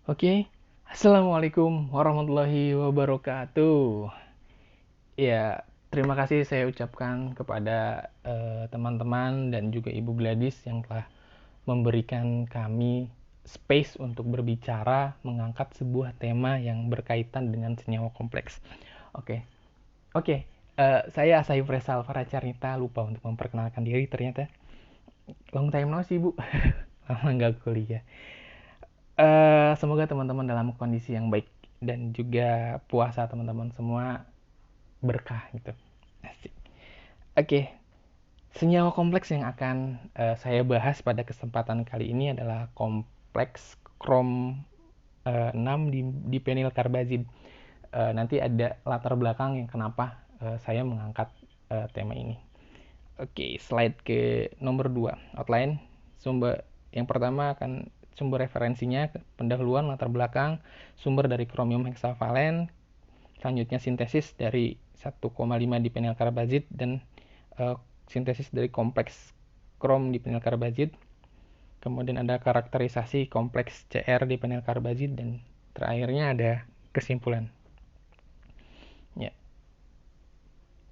Oke, Assalamualaikum warahmatullahi wabarakatuh. Ya, terima kasih saya ucapkan kepada teman-teman dan juga Ibu Gladys yang telah memberikan kami space untuk berbicara mengangkat sebuah tema yang berkaitan dengan senyawa kompleks. Oke, oke. Saya Asai Faisal Faracarita, lupa untuk memperkenalkan diri ternyata. Long time no sih, Bu. Lama nggak kuliah. Semoga teman-teman dalam kondisi yang baik dan juga puasa teman-teman semua berkah gitu. Asik. Oke, senyawa kompleks yang akan saya bahas pada kesempatan kali ini adalah kompleks krom 6 di penil karbazid. Nanti ada latar belakang yang kenapa saya mengangkat tema ini. Oke, slide ke nomor 2, outline. Sumber yang pertama akan sumber referensinya, pendahuluan, latar belakang, sumber dari kromium heksavalen, selanjutnya sintesis dari 1,5 dipenyl karbazid dan sintesis dari kompleks krom dipenyl karbazid. Kemudian ada karakterisasi kompleks CR dipenyl karbazid dan terakhirnya ada kesimpulan. Ya.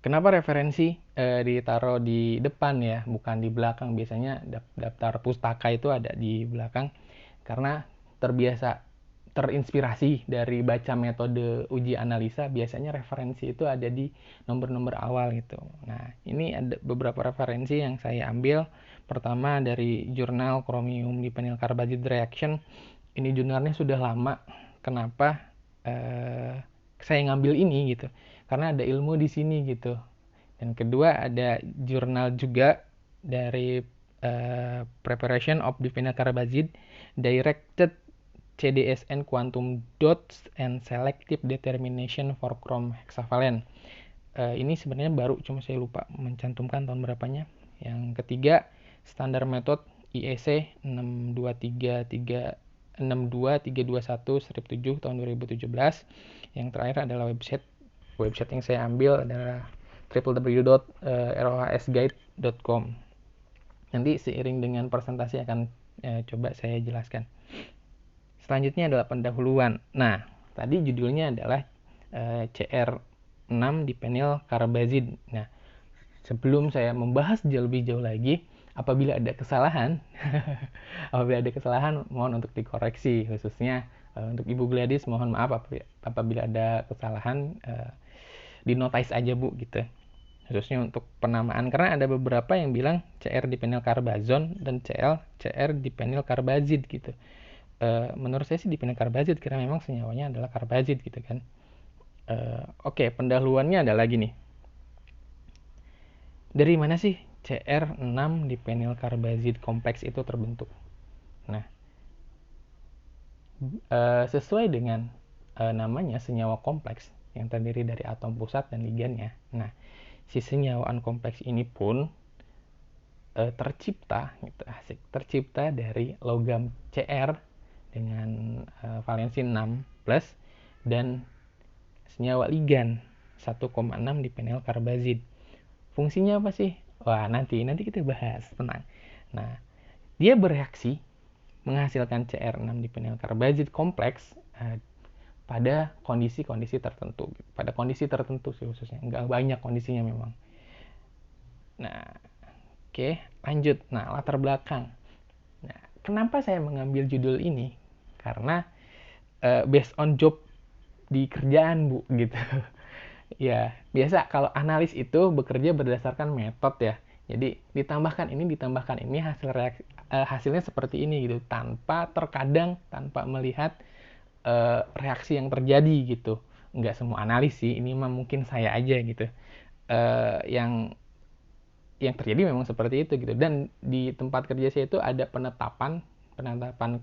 Kenapa referensi ditaruh di depan ya, bukan di belakang? Biasanya daftar pustaka itu ada di belakang karena terbiasa terinspirasi dari baca metode uji analisa, biasanya referensi itu ada di nomor-nomor awal gitu. Nah, ini ada beberapa referensi yang saya ambil. Pertama dari jurnal Chromium Dipenyl Carbazide Reaction. Ini jurnalnya sudah lama. Kenapa saya ngambil ini gitu? Karena ada ilmu di sini gitu. Dan kedua ada jurnal juga dari Preparation of Dipenyl Carbazide Directed CDSN Quantum Dots and Selective Determination for Chrome Hexavalent. Ini sebenarnya baru, cuma saya lupa mencantumkan tahun berapanya. Yang ketiga, standar metode IEC 62321/7 tahun 2017. Yang terakhir adalah website yang saya ambil adalah www.rohsguide.com. Nanti seiring dengan presentasi akan coba saya jelaskan. Selanjutnya adalah pendahuluan. Nah, tadi judulnya adalah CR6 dipenyl karbazid. Nah, sebelum saya membahas lebih jauh lagi, apabila ada kesalahan, mohon untuk dikoreksi, khususnya untuk Ibu Gladys mohon maaf apabila ada kesalahan, di notice aja Bu gitu. Khususnya untuk penamaan, karena ada beberapa yang bilang CR dipenyl karbazon dan CR dipenyl karbazid gitu. Menurut saya sih dipenyl karbazid karena memang senyawanya adalah karbazid gitu kan. Oke, pendahuluannya ada lagi nih. Dari mana sih CR6 dipenyl karbazid kompleks itu terbentuk? Nah, sesuai dengan namanya senyawa kompleks yang terdiri dari atom pusat dan ligannya. Nah, si senyawaan kompleks ini pun tercipta dari logam Cr dengan valensi 6 plus dan senyawa ligan 1,6 dipenyl karbazid. Fungsinya apa sih? Wah, nanti kita bahas, tenang. Nah, dia bereaksi menghasilkan Cr6 dipenyl karbazid kompleks pada kondisi-kondisi tertentu. Pada kondisi tertentu sih khususnya, nggak banyak kondisinya memang. Nah, oke, lanjut. Nah, latar belakang. Nah, kenapa saya mengambil judul ini? Karena based on job di kerjaan Bu gitu. Ya, biasa kalau analis itu bekerja berdasarkan metode ya. Jadi ditambahkan ini hasilnya seperti ini gitu, terkadang tanpa melihat reaksi yang terjadi gitu. Nggak semua analis sih, ini mah mungkin saya aja gitu. Yang terjadi memang seperti itu gitu. Dan di tempat kerja saya itu ada penetapan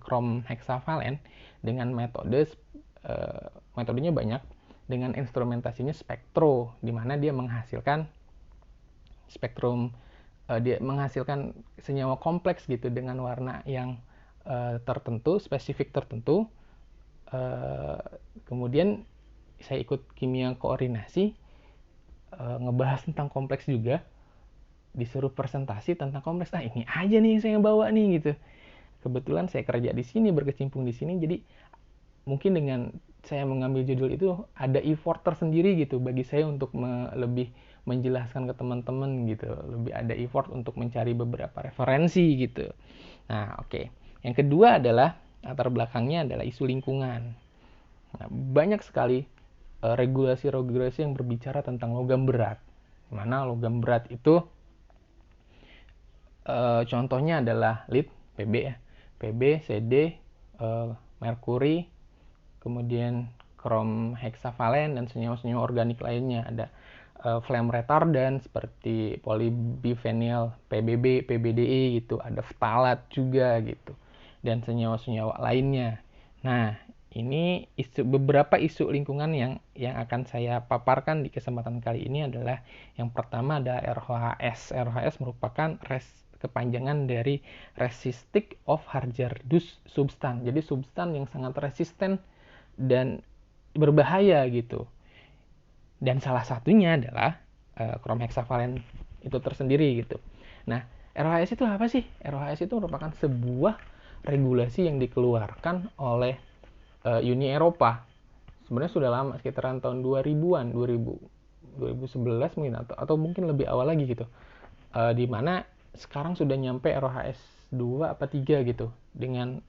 krom heksavalen dengan metodenya banyak, dengan instrumentasinya spektro, di mana dia menghasilkan dia menghasilkan senyawa kompleks gitu dengan warna yang tertentu, spesifik tertentu. Kemudian saya ikut kimia koordinasi, ngebahas tentang kompleks juga, disuruh presentasi tentang kompleks. Ini aja nih yang saya bawa nih gitu. Kebetulan saya kerja di sini, berkecimpung di sini, jadi mungkin dengan saya mengambil judul itu ada effort tersendiri gitu bagi saya untuk lebih menjelaskan ke teman-teman gitu, lebih ada effort untuk mencari beberapa referensi gitu. Nah, oke. Yang kedua adalah latar belakangnya adalah isu lingkungan. Nah, banyak sekali regulasi-regulasi yang berbicara tentang logam berat. Mana logam berat itu contohnya adalah lead, Pb ya, Pb, Cd, merkuri, kemudian krom heksavalen dan senyawa-senyawa organik lainnya. Ada flame retardant seperti polybiphenyl PBB, PBDE gitu, ada ftalat juga gitu, dan senyawa-senyawa lainnya. Nah, ini beberapa isu lingkungan yang akan saya paparkan di kesempatan kali ini adalah yang pertama ada RHS. RHS merupakan kepanjangan dari resistive of hazardous substance. Jadi substan yang sangat resisten dan berbahaya gitu. Dan salah satunya adalah krom heksavalen itu tersendiri gitu. Nah, ROHS itu apa sih? ROHS itu merupakan sebuah regulasi yang dikeluarkan oleh Uni Eropa. Sebenarnya sudah lama, sekitaran tahun 2000-an, 2011 mungkin atau mungkin lebih awal lagi gitu. Di mana sekarang sudah nyampe ROHS 2 apa 3 gitu. Dengan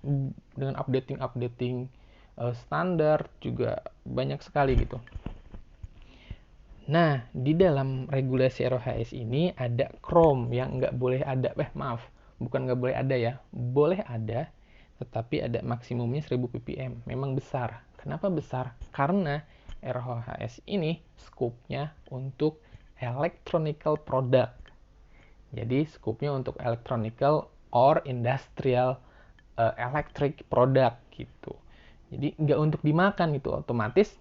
updating standar juga banyak sekali gitu. Nah, di dalam regulasi ROHS ini ada krom yang nggak boleh ada. Bukan nggak boleh ada ya. Boleh ada, tetapi ada maksimumnya 1000 ppm. Memang besar. Kenapa besar? Karena ROHS ini skupnya untuk electronical product. Jadi skupnya untuk electronical or industrial electric product gitu. Jadi nggak untuk dimakan gitu, otomatis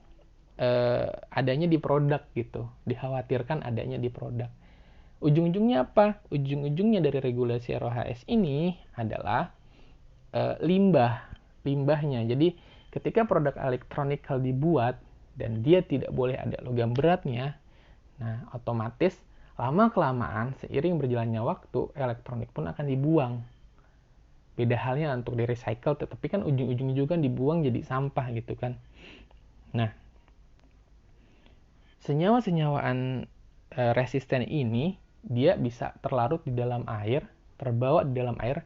adanya di produk gitu, dikhawatirkan adanya di produk. Ujung-ujungnya apa? Ujung-ujungnya dari regulasi ROHS ini adalah limbahnya. Jadi ketika produk elektronik dibuat dan dia tidak boleh ada logam beratnya, nah otomatis lama kelamaan seiring berjalannya waktu elektronik pun akan dibuang. Beda halnya untuk di recycle, tetapi kan ujung-ujungnya juga dibuang jadi sampah gitu kan. Nah, senyawa-senyawaan resisten ini dia bisa terlarut di dalam air, terbawa di dalam air,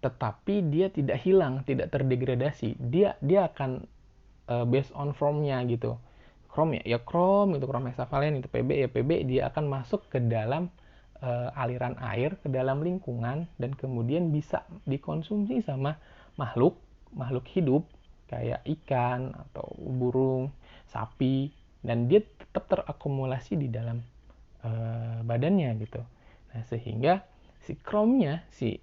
tetapi dia tidak hilang, tidak terdegradasi. Dia akan based on formnya gitu. Krom ya krom, itu krom heksavalen, itu Pb ya Pb, dia akan masuk ke dalam aliran air, ke dalam lingkungan, dan kemudian bisa dikonsumsi sama makhluk hidup kayak ikan atau burung, sapi, dan dia tetap terakumulasi di dalam badannya gitu. Nah, sehingga si kromnya, si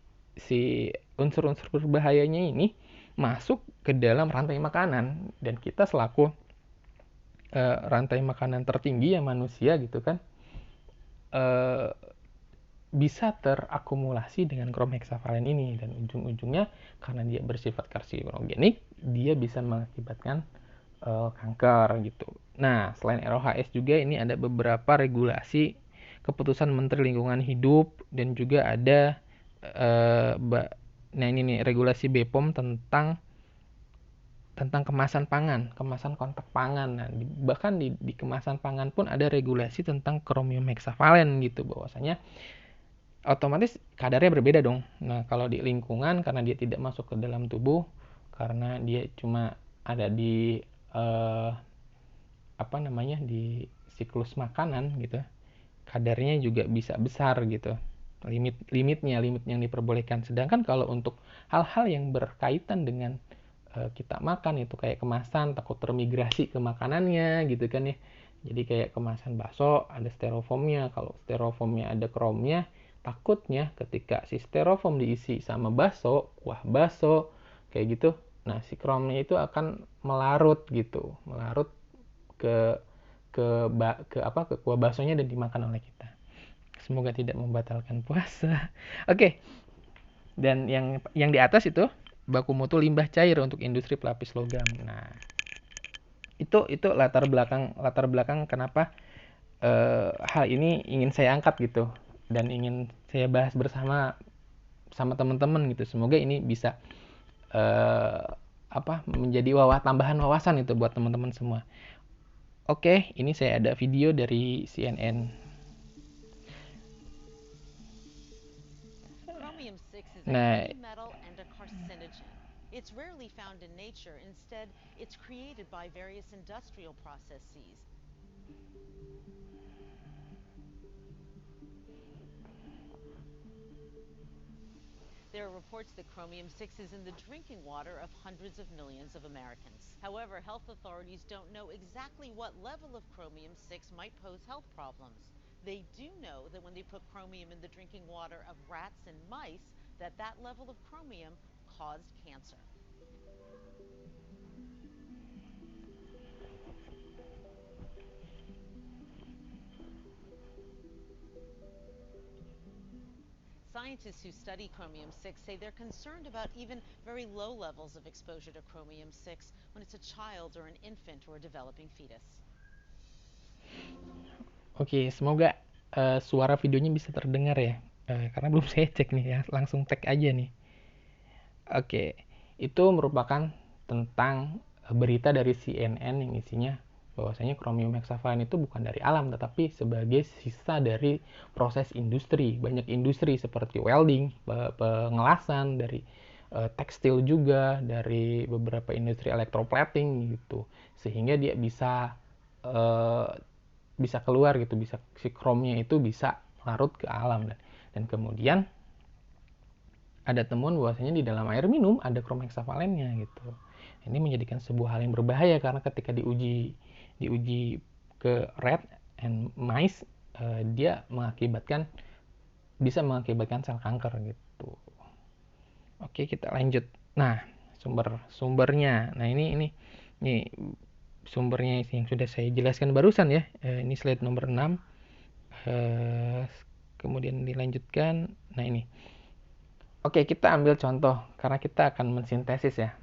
unsur-unsur berbahayanya ini masuk ke dalam rantai makanan, dan kita selaku rantai makanan tertinggi ya manusia gitu kan, bisa terakumulasi dengan krom heksavalen ini, dan ujung-ujungnya karena dia bersifat karsinogenik, dia bisa mengakibatkan kanker gitu. Nah, selain ROHS juga ini ada beberapa regulasi keputusan Menteri Lingkungan Hidup, dan juga ada nah ini nih regulasi BPOM tentang kemasan pangan, kemasan kontak pangan. Nah, bahkan di kemasan pangan pun ada regulasi tentang kromium heksavalen gitu, bahwasanya otomatis kadarnya berbeda dong. Nah, kalau di lingkungan karena dia tidak masuk ke dalam tubuh, karena dia cuma ada di di siklus makanan gitu, kadarnya juga bisa besar gitu. Limit yang diperbolehkan. Sedangkan kalau untuk hal-hal yang berkaitan dengan kita makan, itu kayak kemasan, takut termigrasi ke makanannya gitu kan ya. Jadi kayak kemasan bakso ada styrofoamnya. Kalau styrofoamnya ada kromnya, takutnya ketika si styrofoam diisi sama bakso, kuah bakso kayak gitu, nah si kromnya itu akan melarut ke kuah baksonya dan dimakan oleh kita. Semoga tidak membatalkan puasa. Oke. Dan yang di atas itu baku mutu limbah cair untuk industri pelapis logam. Nah, itu latar belakang kenapa hal ini ingin saya angkat gitu, dan ingin saya bahas bersama teman-teman gitu. Semoga ini bisa menjadi tambahan wawasan itu buat teman-teman semua. Oke, ini saya ada video dari CNN. Chromium-6 is a Nah, heavy metal and a carcinogen. It's rarely found in nature. Instead, it's created by various industrial processes. There are reports that chromium-6 is in the drinking water of hundreds of millions of Americans. However, health authorities don't know exactly what level of chromium-6 might pose health problems. They do know that when they put chromium in the drinking water of rats and mice, that level of chromium caused cancer. Scientists who study chromium-6 say they're concerned about even very low levels of exposure to chromium-6 when it's a child or an infant or a developing fetus. oke, semoga suara videonya bisa terdengar ya. Karena belum saya cek nih ya, langsung tag aja nih. Oke, itu merupakan tentang berita dari CNN yang isinya bahwasanya chromium hexavalent itu bukan dari alam tetapi sebagai sisa dari proses industri. Banyak industri seperti welding, pengelasan, dari tekstil juga, dari beberapa industri electroplating gitu. Sehingga dia eh, bisa keluar gitu, bisa si chrome-nya itu bisa larut ke alam dan kemudian ada temuan bahwasanya di dalam air minum ada krom heksavalentnya gitu. Ini menjadikan sebuah hal yang berbahaya karena ketika diuji ke rat and mice, dia bisa mengakibatkan sel kanker gitu. Oke, kita lanjut. Nah, sumbernya. Nah, ini sumbernya yang sudah saya jelaskan barusan ya. Ini slide nomor 6. Kemudian dilanjutkan. Nah, ini. Oke, kita ambil contoh karena kita akan mensintesis ya.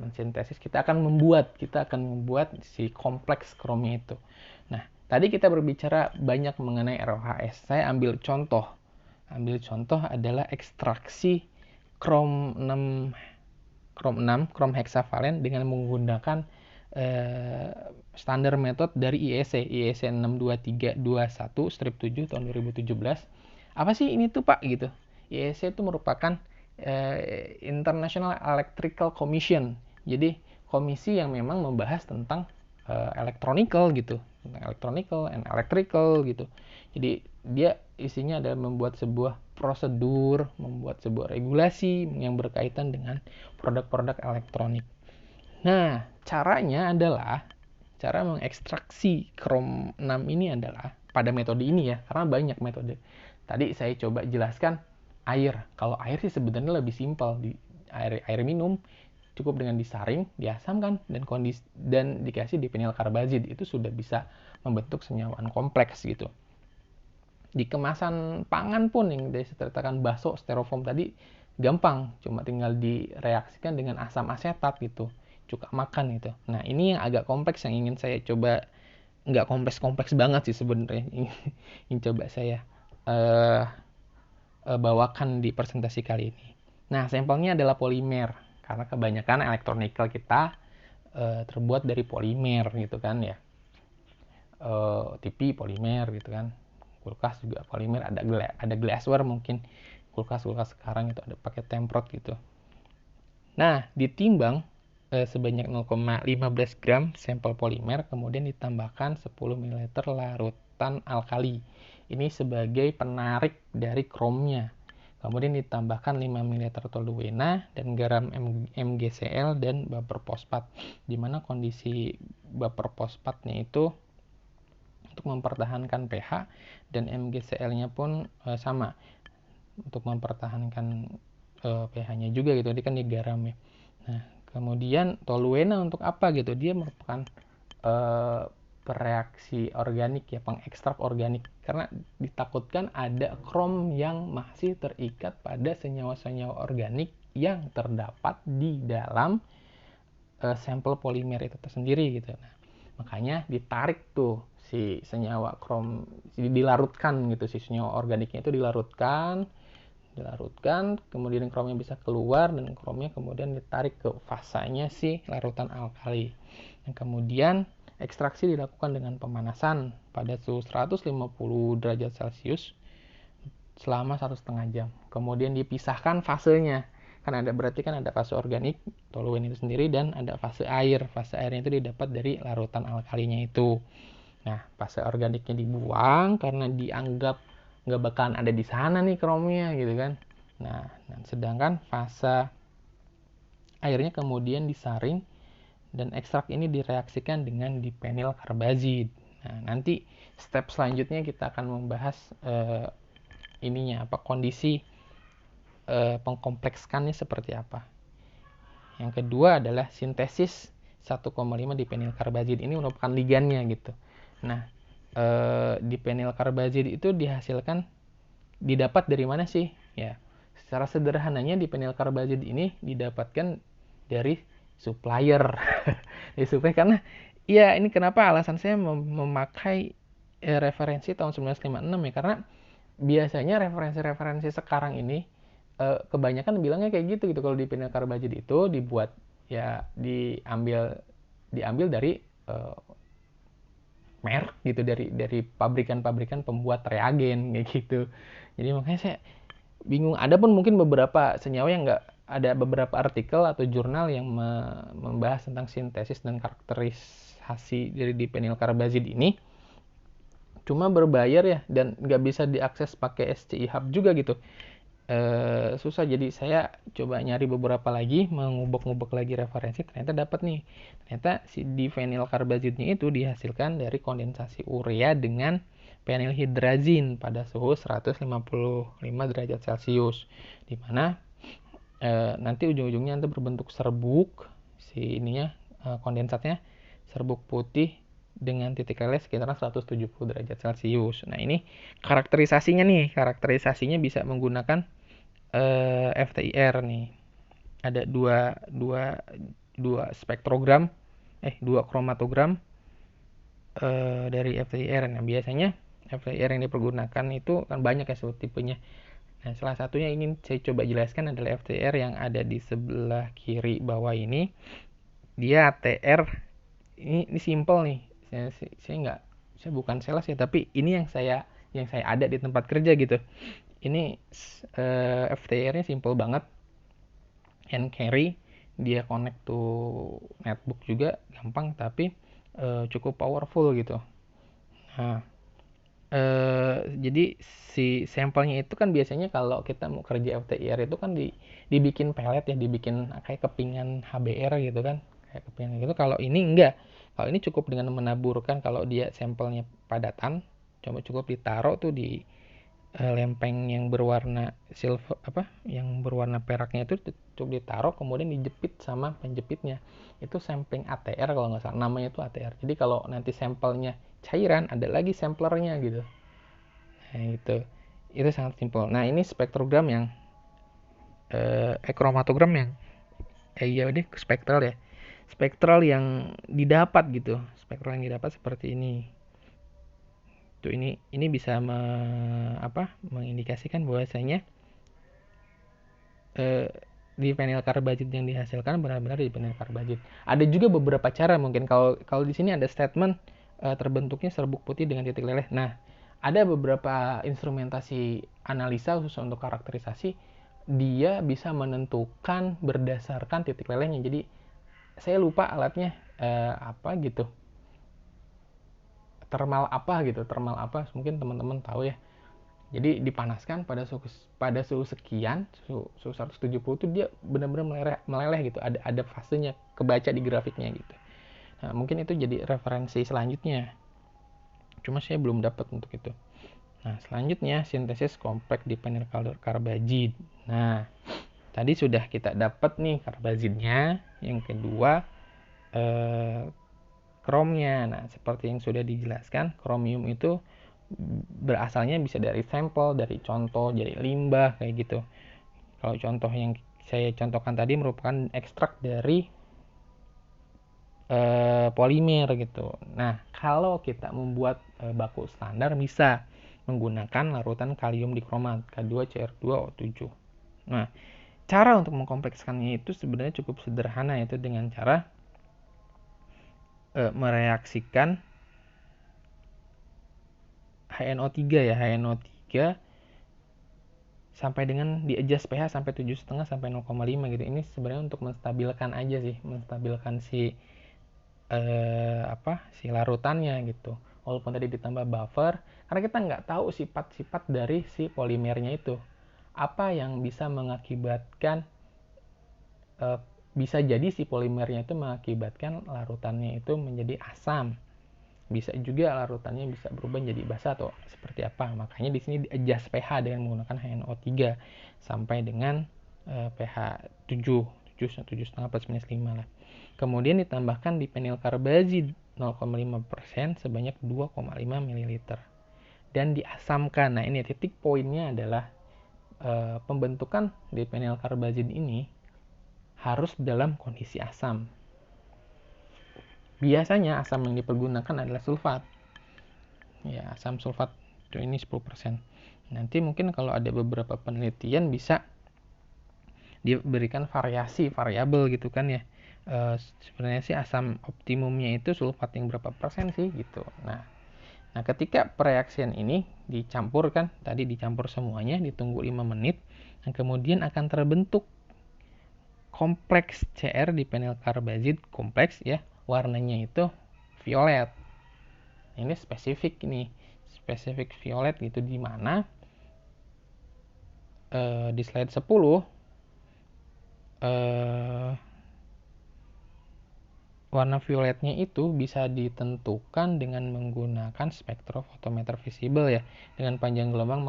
Kita akan membuat si kompleks kromnya itu. Nah, tadi kita berbicara banyak mengenai ROHS. Saya ambil contoh. Adalah ekstraksi krom 6 krom heksavalen dengan menggunakan standar metode dari IEC 62321/7 tahun 2017. Apa sih ini tuh Pak gitu? IEC itu merupakan International Electrical Commission. Jadi komisi yang memang membahas tentang electronical gitu, tentang electronical and electrical gitu. Jadi dia isinya adalah membuat sebuah prosedur, membuat sebuah regulasi yang berkaitan dengan produk-produk elektronik. Nah, cara mengekstraksi Chrome 6 ini adalah pada metode ini ya, karena banyak metode. Tadi saya coba jelaskan air. Kalau air sih sebenarnya lebih simpel. Di air minum cukup dengan disaring, diasamkan dan dikasih diphenyl karbazid, itu sudah bisa membentuk senyawaan kompleks gitu. Di kemasan pangan pun yang saya ceritakan bakso styrofoam tadi gampang, cuma tinggal direaksikan dengan asam asetat gitu, cuka makan gitu. Nah, ini yang agak kompleks yang ingin saya coba, nggak kompleks-kompleks banget sih sebenarnya, yang coba saya bawakan di presentasi kali ini. Nah, sampelnya adalah polimer karena kebanyakan elektronikal kita terbuat dari polimer gitu kan ya. TV polimer gitu kan, kulkas juga polimer, ada glassware mungkin kulkas sekarang itu ada pakai temprot gitu. Nah, ditimbang sebanyak 0,15 gram sampel polimer, kemudian ditambahkan 10 ml larutan alkali. Ini sebagai penarik dari kromnya. Kemudian ditambahkan 5 ml toluena dan garam MgCl dan baper fosfat. Di mana kondisi baper fosfatnya itu untuk mempertahankan pH dan MgCl-nya pun sama untuk mempertahankan pH-nya juga gitu. Ini kan di garam ya. Nah, kemudian toluena untuk apa gitu? Dia merupakan bereaksi organik ya, pengekstrak organik, karena ditakutkan ada krom yang masih terikat pada senyawa-senyawa organik yang terdapat di dalam sampel polimer itu tersendiri gitu. Nah, makanya ditarik tuh si senyawa krom, dilarutkan gitu, si senyawa organiknya itu dilarutkan dilarutkan, kemudian kromnya bisa keluar dan kromnya kemudian ditarik ke fasanya si larutan alkali. Dan kemudian ekstraksi dilakukan dengan pemanasan pada suhu 150 derajat Celcius selama 1,5 jam. Kemudian dipisahkan fasenya. Kan berarti ada fase organik toluene itu sendiri dan ada fase air. Fase airnya itu didapat dari larutan alkalinya itu. Nah, fase organiknya dibuang karena dianggap nggak bakalan ada di sana nih kromnya gitu kan. Nah, sedangkan fase airnya kemudian disaring dan ekstrak ini direaksikan dengan dipenyl karbazid. Nah, nanti step selanjutnya kita akan membahas kondisi pengkomplekskannya seperti apa. Yang kedua adalah sintesis 1,5 dipenyl karbazid. Ini merupakan ligannya gitu. Nah, dipenyl karbazid itu didapat dari mana sih? Ya, secara sederhananya dipenyl karbazid ini didapatkan dari supplier. Dari supplier karena ya ini kenapa alasan saya memakai referensi tahun 1956 ya, karena biasanya referensi-referensi sekarang ini kebanyakan bilangnya kayak gitu kalau dipenyl karbazid itu dibuat ya diambil dari merek gitu, dari pabrikan-pabrikan pembuat reagen kayak gitu. Jadi makanya saya bingung. Ada pun mungkin beberapa senyawa yang nggak, ada beberapa artikel atau jurnal yang membahas tentang sintesis dan karakterisasi dari dipenyl karbazid ini, cuma berbayar ya dan nggak bisa diakses pakai SCI Hub juga gitu. Susah. Jadi saya coba nyari beberapa lagi, mengubek-ubek lagi referensi, ternyata dapat nih. Ternyata si dipenyl karbazidnya itu dihasilkan dari kondensasi urea dengan penilhidrazin pada suhu 155 derajat Celcius, di mana nanti ujung-ujungnya nanti berbentuk serbuk si ininya, kondensatnya serbuk putih dengan titik leleh sekitar 170 derajat Celcius. Nah, ini karakterisasinya bisa menggunakan FTIR nih. Ada dua spektrogram, dua kromatogram dari FTIR. Nah, biasanya FTIR yang dipergunakan itu kan banyak ya tipenya. Nah, salah satunya ingin saya coba jelaskan adalah FTIR yang ada di sebelah kiri bawah ini. Dia ATR ini simple nih. Saya bukan sales ya, tapi ini yang saya ada di tempat kerja gitu. Ini FTIR-nya simple banget, hand carry, dia connect to netbook juga gampang, tapi cukup powerful gitu. Nah, jadi si sampelnya itu kan biasanya kalau kita mau kerja FTIR itu kan dibikin pelet ya, dibikin kayak kepingan HBR gitu kan, kayak kepingan gitu. Kalau ini enggak, kalau ini cukup dengan menaburkan, kalau dia sampelnya padatan, cukup ditaruh tuh di lempeng yang berwarna silver, yang berwarna peraknya itu cukup ditaruh, kemudian dijepit sama penjepitnya. Itu sampling ATR kalau nggak salah, namanya itu ATR. Jadi kalau nanti sampelnya cairan, ada lagi samplernya gitu. Nah, itu sangat simpel. Nah, ini spektrogram yang kromatogram yang spektral ya. Spektral yang didapat gitu. Spektral yang didapat seperti ini. Tuh, ini bisa mengindikasikan bahwasanya dipenyl karbazid yang dihasilkan benar-benar dipenyl karbazid. Ada juga beberapa cara, mungkin kalau di sini ada statement terbentuknya serbuk putih dengan titik leleh. Nah, ada beberapa instrumentasi analisa khusus untuk karakterisasi, dia bisa menentukan berdasarkan titik lelehnya. Jadi saya lupa alatnya apa gitu, thermal apa, mungkin teman-teman tahu ya. Jadi dipanaskan pada suhu sekian, suhu 170 itu dia benar-benar meleleh gitu. Ada fasenya, kebaca di grafiknya gitu. Nah, mungkin itu jadi referensi selanjutnya. Cuma saya belum dapat untuk itu. Nah, selanjutnya sintesis kompleks dipenyl karbazid. Nah, tadi sudah kita dapat nih karbazidnya. Yang kedua kromnya. Nah, seperti yang sudah dijelaskan, kromium itu berasalnya bisa dari sampel, dari contoh, dari limbah kayak gitu. Kalau contoh yang saya contohkan tadi merupakan ekstrak dari polimer gitu. Nah, kalau kita membuat baku standar bisa menggunakan larutan kalium dikromat K2CR2O7. Nah, cara untuk mengkomplekskannya itu sebenarnya cukup sederhana, yaitu dengan cara mereaksikan HNO3 ya, HNO3 sampai dengan di adjust pH sampai 7,5 sampai 0,5 gitu. Ini sebenarnya untuk menstabilkan aja sih, menstabilkan si si larutannya gitu. Walaupun tadi ditambah buffer, karena kita nggak tahu sifat-sifat dari si polimernya itu. Apa yang bisa mengakibatkan bisa jadi si polimernya itu mengakibatkan larutannya itu menjadi asam. Bisa juga larutannya bisa berubah menjadi basa atau seperti apa. Makanya di sini adjust pH dengan menggunakan HNO3 sampai dengan pH 7,5 plus minus 5 lah. Kemudian ditambahkan dipenyl karbazid 0,5% sebanyak 2,5 ml. Dan diasamkan. Nah, ini titik poinnya adalah pembentukan dipenyl karbazid ini harus dalam kondisi asam. Biasanya asam yang dipergunakan adalah sulfat. Ya, asam sulfat ini 10%. Nanti mungkin kalau ada beberapa penelitian bisa diberikan variabel gitu kan ya. Sebenarnya sih asam optimumnya itu sulfat yang berapa persen sih gitu. Nah, ketika pereaksian ini dicampurkan, tadi dicampur semuanya, ditunggu 5 menit, dan kemudian akan terbentuk kompleks CR dipenyl karbazid kompleks ya. Warnanya itu violet. Ini spesifik violet gitu, di mana di slide 10 warna violetnya itu bisa ditentukan dengan menggunakan spektrofotometer visible ya, dengan panjang gelombang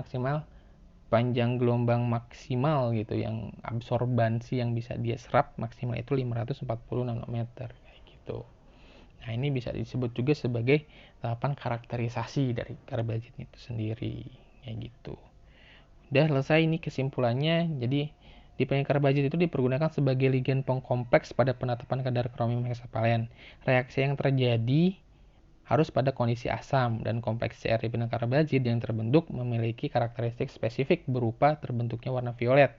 maksimal gitu, yang absorbansi yang bisa dia serap maksimal itu 540 nanometer kayak gitu. Nah, ini bisa disebut juga sebagai tahapan karakterisasi dari karbazid itu sendiri kayak gitu. Udah selesai ini kesimpulannya. Jadi dipenyl karbazid itu dipergunakan sebagai ligan pengkompleks pada penetapan kadar kromium heksapalen. Reaksi yang terjadi harus pada kondisi asam, dan kompleks CR dipenyl karbazid yang terbentuk memiliki karakteristik spesifik berupa terbentuknya warna violet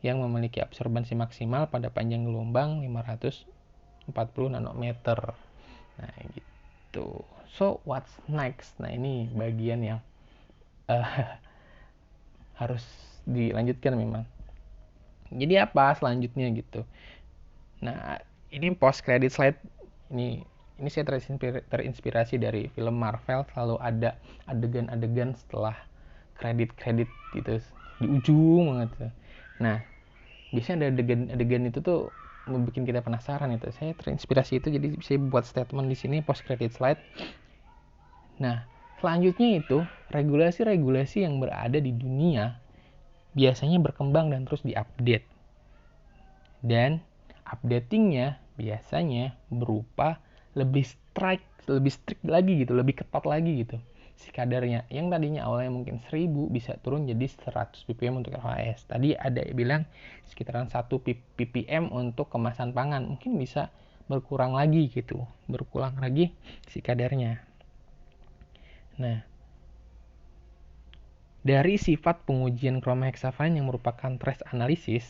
yang memiliki absorbansi maksimal pada panjang gelombang 540 nanometer. Nah, gitu. So, what's next? Nah, ini bagian yang harus dilanjutkan memang. Jadi apa selanjutnya gitu. Nah, ini post credit slide ini saya terinspirasi dari film Marvel, selalu ada adegan-adegan setelah kredit gitu di ujung banget. Nah, biasanya ada adegan itu tuh membuat kita penasaran itu. Saya terinspirasi itu, jadi saya buat statement di sini post credit slide. Nah, selanjutnya itu regulasi-regulasi yang berada di dunia biasanya berkembang dan terus diupdate. Dan updatingnya biasanya berupa lebih strict lagi gitu, lebih ketat lagi gitu si kadarnya. Yang tadinya awalnya mungkin 1000 bisa turun jadi 100 ppm untuk RHS. Tadi ada yang bilang sekitaran 1 ppm untuk kemasan pangan, mungkin bisa berkurang lagi gitu, berkurang lagi si kadarnya. Nah, dari sifat pengujian chromahexavalent yang merupakan trace analysis.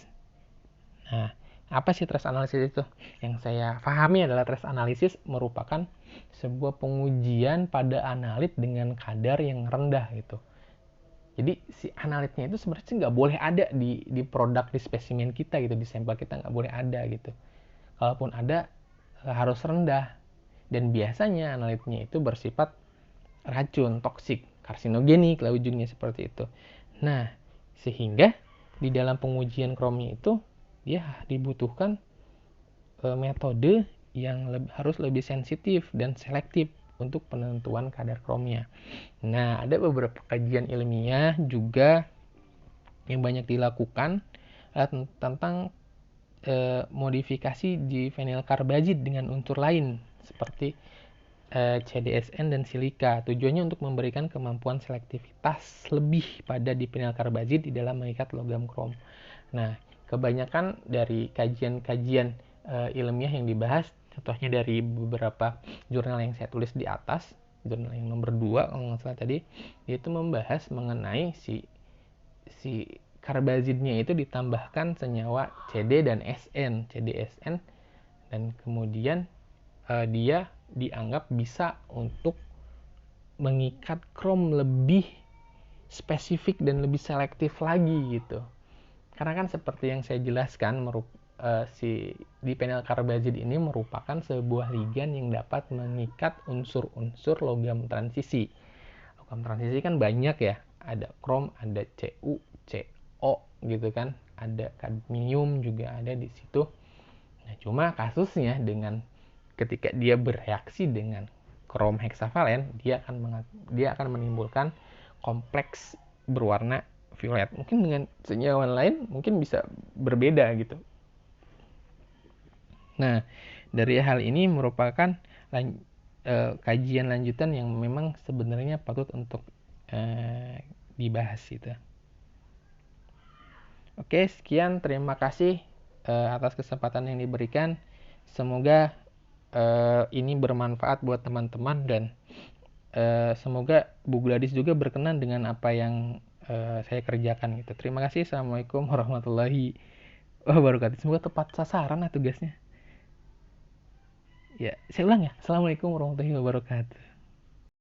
Nah, apa sih trace analysis itu? Yang saya pahami adalah trace analysis merupakan sebuah pengujian pada analit dengan kadar yang rendah gitu. Jadi si analitnya itu sebenarnya nggak boleh ada di produk, di spesimen kita gitu, di sampel kita nggak boleh ada gitu. Kalaupun ada harus rendah. Dan biasanya analitnya itu bersifat racun, toksik, karsinogenik lah ujungnya seperti itu. Nah, sehingga di dalam pengujian kromnya itu dia dibutuhkan metode yang harus lebih sensitif dan selektif untuk penentuan kadar kromnya. Nah, ada beberapa kajian ilmiah juga yang banyak dilakukan tentang modifikasi di vinyl karbazid dengan unsur lain seperti CDSN dan silika. Tujuannya untuk memberikan kemampuan selektivitas lebih pada dipenyl karbazid di dalam mengikat logam krom. Nah, kebanyakan dari kajian-kajian ilmiah yang dibahas, contohnya dari beberapa jurnal yang saya tulis di atas, jurnal yang nomor 2 kalau nggak salah tadi, dia itu membahas mengenai si karbazidnya itu ditambahkan senyawa CD dan SN, CDSN, dan kemudian dia dianggap bisa untuk mengikat krom lebih spesifik dan lebih selektif lagi gitu. Karena kan seperti yang saya jelaskan, si dipenyl karbazid ini merupakan sebuah ligan yang dapat mengikat unsur-unsur logam transisi. Logam transisi kan banyak ya, ada krom, ada Cu, Co gitu kan, ada kadmium juga ada di situ. Nah, cuma kasusnya dengan ketika dia bereaksi dengan krom heksavalen, dia akan menimbulkan kompleks berwarna violet. Mungkin dengan senyawa lain mungkin bisa berbeda gitu. Nah, dari hal ini merupakan kajian lanjutan yang memang sebenarnya patut untuk dibahas gitu. Oke, sekian, terima kasih atas kesempatan yang diberikan. Semoga ini bermanfaat buat teman-teman, dan semoga Bu Gladys juga berkenan dengan apa yang saya kerjakan gitu. Terima kasih. Assalamualaikum warahmatullahi wabarakatuh. Semoga tepat sasaran lah tugasnya. Ya, saya ulang ya. Assalamualaikum warahmatullahi wabarakatuh.